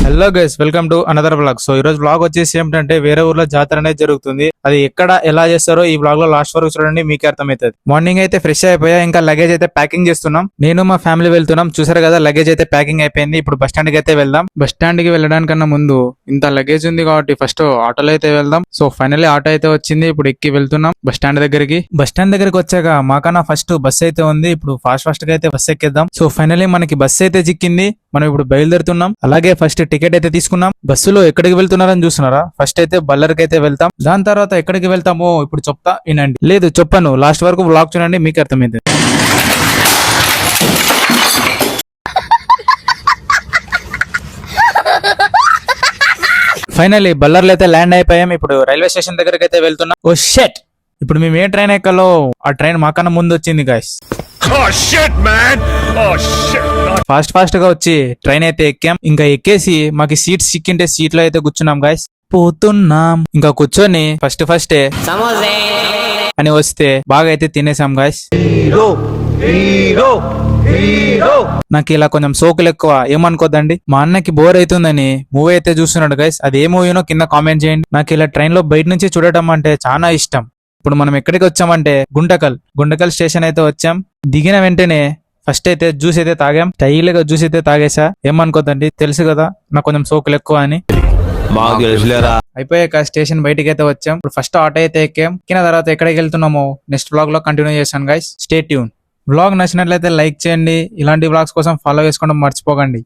Hello guys, welcome to another blog. So ఈ రోజు blog వచ్చేసి ఏమిటంటే వేరే ఊర్లో జాతర అనేది జరుగుతుంది. అది ఎక్కడ ఎలా చేస్తారో ఈ బ్లాగ్ లో లాస్ట్ వరకు చూడండి, మీకే అర్థమవుతుంది. మార్నింగ్ అయితే ఫ్రెష్ అయిపోయా, ఇంకా లగేజ్ అయితే ప్యాకింగ్ చేస్తున్నాం. నేను మా ఫ్యామిలీ వెళ్తున్నాం. చూసారు కదా, లగేజ్ అయితే ప్యాకింగ్ అయిపోయింది. ఇప్పుడు బస్ స్టాండ్ కి అయితే వెళ్దాం. బస్ స్టాండ్ కి వెళ్ళడానికన్నా ముందు ఇంత లగేజ్ ఉంది కాబట్టి ఫస్ట్ ఆటోలో అయితే వెళ్దాం. సో ఫైనల్లీ ఆటో అయితే వచ్చింది. ఇప్పుడు ఎక్కి వెళ్తున్నాం బస్ స్టాండ్ దగ్గరికి. బస్ స్టాండ్ దగ్గరికి వచ్చాక మాకన్నా ఫస్ట్ బస్ అయితే ఉంది. ఇప్పుడు ఫాస్ట్ గా అయితే బస్ ఎక్కేద్దాం. సో ఫైనల్లీ మనకి బస్ అయితే చిక్కింది. మనం ఇప్పుడు బయలుదేరుతున్నాం. అలాగే ఫస్ట్ టికెట్ అయితే తీసుకున్నాం. బస్సులో ఎక్కడికి వెళ్తున్నారని చూస్తున్నారా? ఫస్ట్ అయితే బల్లర్కి అయితే వెళ్తాం. దాని తర్వాత ఎక్కడికి వెళ్తామో ఇప్పుడు చెప్తా, వినండి. లేదు చెప్పను, లాస్ట్ వరకు వ్లాగ్ చూడండి, మీకు అర్థమైంది. ఫైనల్లీ బల్లర్లు అయితే ల్యాండ్ అయిపోయాం. ఇప్పుడు రైల్వే స్టేషన్ దగ్గరికి అయితే వెళ్తున్నాం. ఓ షెట్, ఇప్పుడు మేము ఏ ట్రైన్ ఎక్కాలో ఆ ట్రైన్ మాకన్నా ముందు వచ్చింది గాయస్. ఫాస్ట్ గా వచ్చి ట్రైన్ అయితే ఎక్కాం. ఇంకా ఎక్కేసి మాకు సీట్స్ చిక్కింటే సీట్ లో అయితే కూర్చున్నాం గాయస్. పోతున్నాం. ఇంకా కూర్చొని ఫస్ట్ అని వస్తే బాగా అయితే తినేసాం గాయస్. నాకు ఇలా కొంచెం సోకులు ఎక్కువ, ఏమనుకోద్దండి. మా అన్నకి బోర్ అవుతుందని మూవీ అయితే చూస్తున్నాడు గైస్. అది ఏ మూవీనో కింద కామెంట్ చేయండి. నాకు ఇలా ట్రైన్ లో బయట నుంచి చూడటం అంటే చాలా ఇష్టం. ఇప్పుడు మనం ఎక్కడికి వచ్చామంటే గుంటకల్ స్టేషన్ అయితే వచ్చాం. దిగిన వెంటనే ఫస్ట్ అయితే జ్యూస్ అయితే తాగాం. స్టైల్ గా జ్యూస్ అయితే తాగేసా, ఏమనుకోద్దండి, తెలుసు కదా నాకు కొంచెం సోకులు ఎక్కువ అని. అయిపోయాక స్టేషన్ బయటికి అయితే వచ్చాం. ఇప్పుడు ఫస్ట్ ఆటో అయితే ఎక్కాం. ఎక్కిన తర్వాత ఎక్కడికి వెళ్తున్నామో నెక్స్ట్ వ్లాగ్ లో కంటిన్యూ చేశాను గైస్. Stay tune. వ్లాగ్ నచ్చినట్లయితే లైక్ చేయండి. ఇలాంటి వ్లాగ్స్ కోసం ఫాలో చేసుకోవడం మర్చిపోకండి.